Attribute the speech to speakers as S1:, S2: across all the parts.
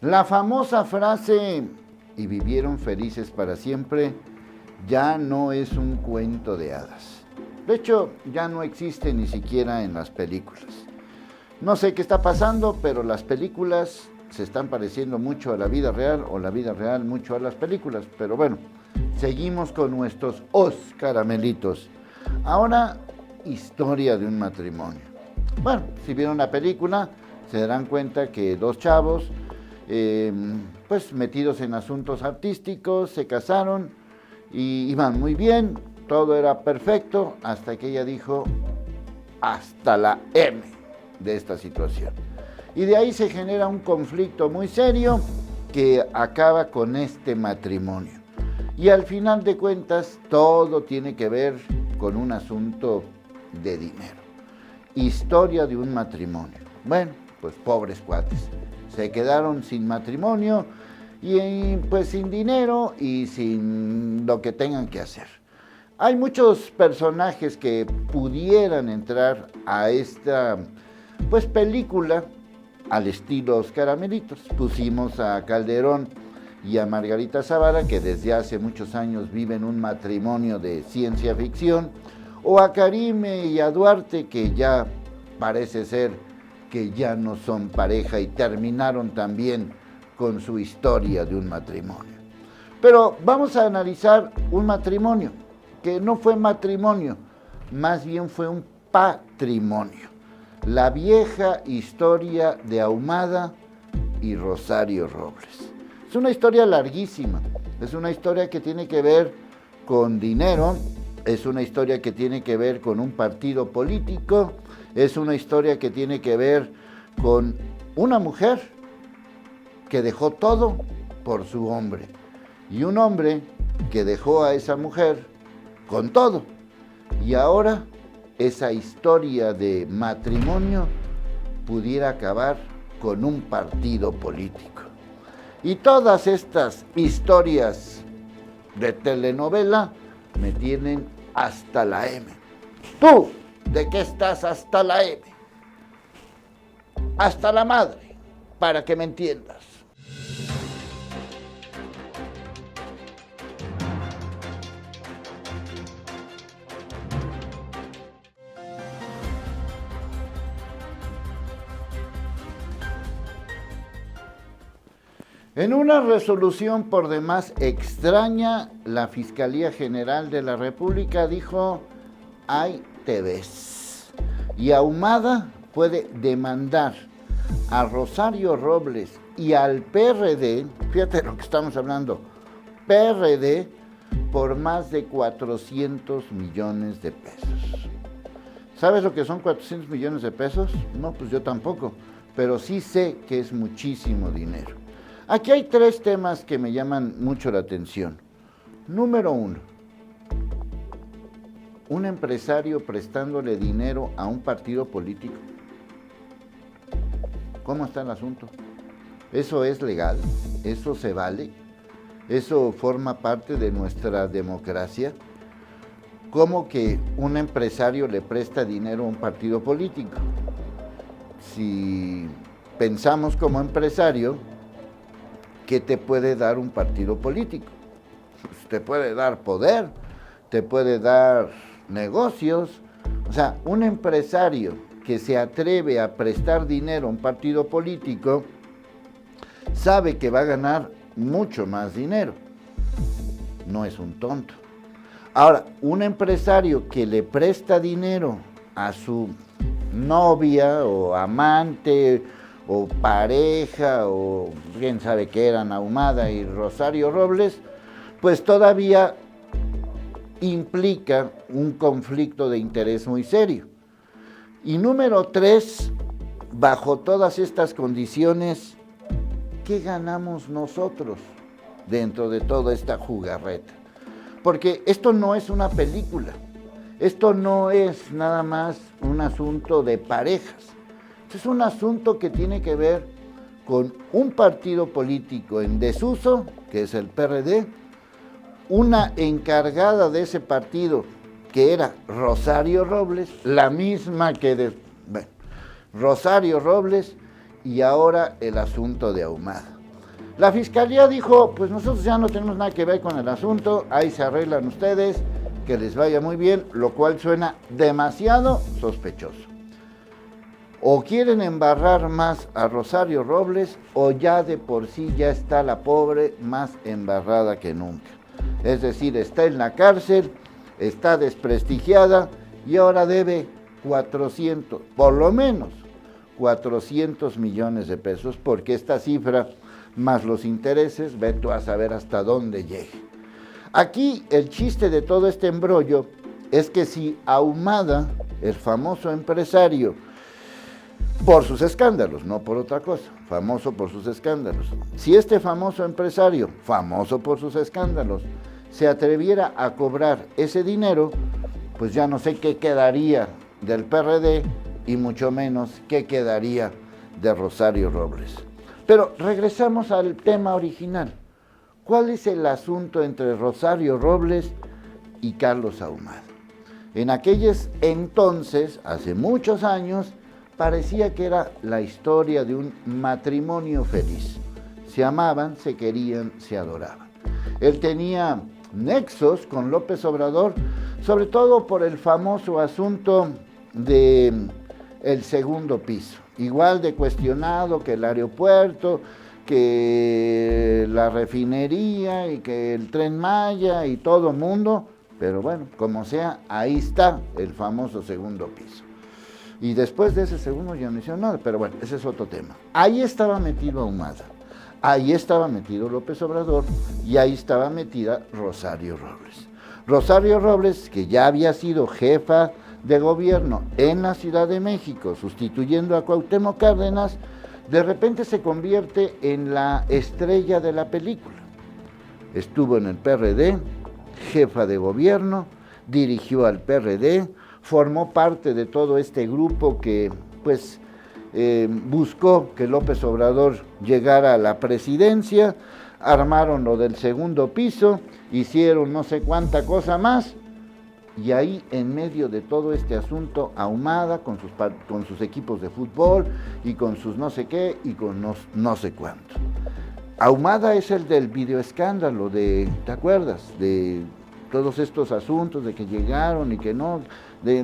S1: La famosa frase, y vivieron felices para siempre, ya no es un cuento de hadas. De hecho, ya no existe ni siquiera en las películas. No sé qué está pasando, pero las películas se están pareciendo mucho a la vida real, o la vida real mucho a las películas. Pero bueno, seguimos con nuestros caramelitos. Ahora, historia de un matrimonio. Bueno, si vieron la película, se darán cuenta que dos chavos, pues metidos en asuntos artísticos, se casaron y iban muy bien, todo era perfecto, hasta que ella dijo hasta la M de esta situación. Y de ahí se genera un conflicto muy serio que acaba con este matrimonio. Y al final de cuentas, todo tiene que ver con un asunto de dinero. Historia de un matrimonio. Bueno, pues pobres cuates. Se quedaron sin matrimonio y pues sin dinero y sin lo que tengan que hacer. Hay muchos personajes que pudieran entrar a esta pues película al estilo Los Caramelitos. Pusimos a Calderón y a Margarita Zavala, que desde hace muchos años viven un matrimonio de ciencia ficción, o a Karime y a Duarte, que ya parece ser que ya no son pareja y terminaron también con su historia de un matrimonio. Pero vamos a analizar un matrimonio que no fue matrimonio, más bien fue un patrimonio. La vieja historia de Ahumada y Rosario Robles. Es una historia larguísima, es una historia que tiene que ver con dinero, es una historia que tiene que ver con un partido político, es una historia que tiene que ver con una mujer que dejó todo por su hombre y un hombre que dejó a esa mujer con todo. Y ahora esa historia de matrimonio pudiera acabar con un partido político. Y todas estas historias de telenovela me tienen hasta la M. ¿Tú de qué estás hasta la M? Hasta la madre, para que me entiendas. En una resolución por demás extraña, la Fiscalía General de la República dijo: ahí te ves. Y Ahumada puede demandar a Rosario Robles y al PRD, fíjate lo que estamos hablando, PRD, por más de 400 millones de pesos. ¿Sabes lo que son 400 millones de pesos? No, pues yo tampoco, pero sí sé que es muchísimo dinero. Aquí hay tres temas que me llaman mucho la atención. Número uno, un empresario prestándole dinero a un partido político. ¿Cómo está el asunto? ¿Eso es legal? ¿Eso se vale? ¿Eso forma parte de nuestra democracia? ¿Cómo que un empresario le presta dinero a un partido político? Si pensamos como empresario, ¿qué te puede dar un partido político? Pues te puede dar poder, te puede dar negocios. O sea, un empresario que se atreve a prestar dinero a un partido político sabe que va a ganar mucho más dinero. No es un tonto. Ahora, un empresario que le presta dinero a su novia o amante o pareja, o quién sabe qué eran Ahumada y Rosario Robles, pues todavía implica un conflicto de interés muy serio. Y número tres, bajo todas estas condiciones, ¿qué ganamos nosotros dentro de toda esta jugarreta? Porque esto no es una película, esto no es nada más un asunto de parejas. Es un asunto que tiene que ver con un partido político en desuso, que es el PRD, una encargada de ese partido, que era Rosario Robles, la misma que Rosario Robles, y ahora el asunto de Ahumada. La fiscalía dijo, pues nosotros ya no tenemos nada que ver con el asunto, ahí se arreglan ustedes, que les vaya muy bien, lo cual suena demasiado sospechoso. O quieren embarrar más a Rosario Robles, o ya de por sí ya está la pobre más embarrada que nunca. Es decir, está en la cárcel, está desprestigiada y ahora debe 400, por lo menos 400 millones de pesos, porque esta cifra, más los intereses, ve tú a saber hasta dónde llegue. Aquí el chiste de todo este embrollo es que si Ahumada, el famoso empresario, por sus escándalos, no por otra cosa, famoso por sus escándalos, si este famoso empresario, famoso por sus escándalos, se atreviera a cobrar ese dinero, pues ya no sé qué quedaría del PRD y mucho menos qué quedaría de Rosario Robles. Pero regresamos al tema original. ¿Cuál es el asunto entre Rosario Robles y Carlos Ahumada? En aquellos entonces, hace muchos años, parecía que era la historia de un matrimonio feliz. Se amaban, se querían, se adoraban. Él tenía nexos con López Obrador, sobre todo por el famoso asunto del segundo piso. Igual de cuestionado que el aeropuerto, que la refinería y que el Tren Maya y todo el mundo, pero bueno, como sea, ahí está el famoso segundo piso. Y después de ese segundo ya no hicieron nada, pero bueno, ese es otro tema. Ahí estaba metido Ahumada, ahí estaba metido López Obrador y ahí estaba metida Rosario Robles. Rosario Robles, que ya había sido jefa de gobierno en la Ciudad de México, sustituyendo a Cuauhtémoc Cárdenas, de repente se convierte en la estrella de la película. Estuvo en el PRD, jefa de gobierno, dirigió al PRD, formó parte de todo este grupo que pues buscó que López Obrador llegara a la presidencia, armaron lo del segundo piso, hicieron no sé cuánta cosa más, y ahí en medio de todo este asunto, Ahumada con sus equipos de fútbol y con sus no sé qué y con no sé cuánto. Ahumada es el del videoescándalo, ¿te acuerdas? De todos estos asuntos de que llegaron y que no, de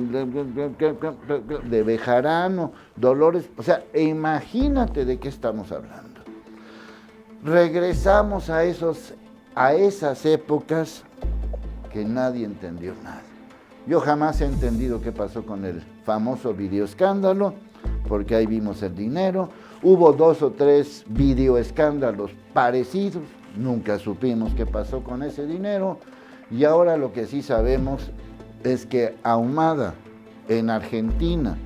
S1: Bejarano, Dolores, o sea, imagínate de qué estamos hablando. Regresamos a esas épocas que nadie entendió nada. Yo jamás he entendido qué pasó con el famoso videoescándalo, porque ahí vimos el dinero. Hubo 2 o 3 videoescándalos parecidos, nunca supimos qué pasó con ese dinero. Y ahora lo que sí sabemos es que Ahumada en Argentina,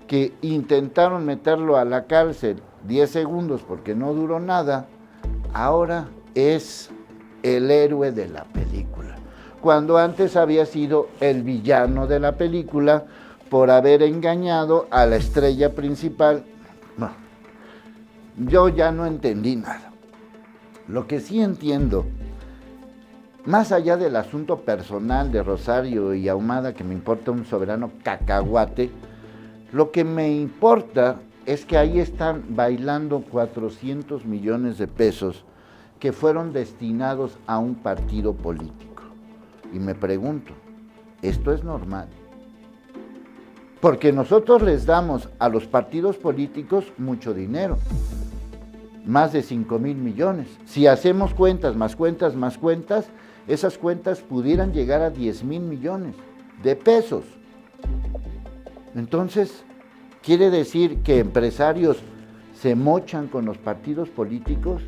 S1: que intentaron meterlo a la cárcel 10 segundos porque no duró nada, ahora es el héroe de la película, cuando antes había sido el villano de la película por haber engañado a la estrella principal. No, yo ya no entendí nada. Lo que sí entiendo, más allá del asunto personal de Rosario y Ahumada, que me importa un soberano cacahuate, lo que me importa es que ahí están bailando 400 millones de pesos que fueron destinados a un partido político. Y me pregunto, ¿esto es normal? Porque nosotros les damos a los partidos políticos mucho dinero, más de 5,000 millones. Si hacemos cuentas, más cuentas, más cuentas, esas cuentas pudieran llegar a 10,000 millones de pesos. Entonces, ¿quiere decir que empresarios se mochan con los partidos políticos?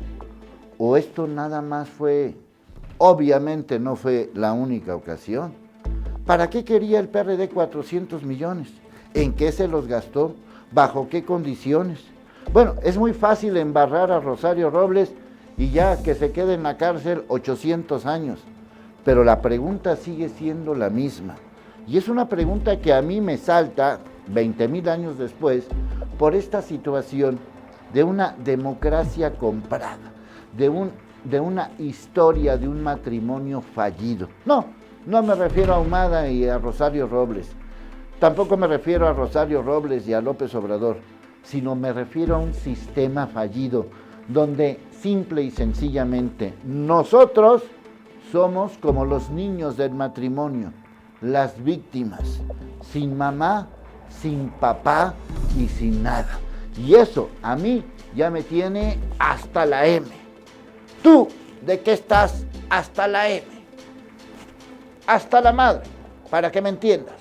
S1: ¿O esto nada más fue, obviamente no fue la única ocasión? ¿Para qué quería el PRD 400 millones? ¿En qué se los gastó? ¿Bajo qué condiciones? Bueno, es muy fácil embarrar a Rosario Robles y ya que se quede en la cárcel 800 años. Pero la pregunta sigue siendo la misma. Y es una pregunta que a mí me salta 20,000 años después por esta situación de una democracia comprada, de una historia de un matrimonio fallido. No me refiero a Ahumada y a Rosario Robles. Tampoco me refiero a Rosario Robles y a López Obrador, sino me refiero a un sistema fallido donde simple y sencillamente, nosotros somos como los niños del matrimonio, las víctimas, sin mamá, sin papá y sin nada. Y eso a mí ya me tiene hasta la M. ¿Tú de qué estás hasta la M? Hasta la madre, para que me entiendas.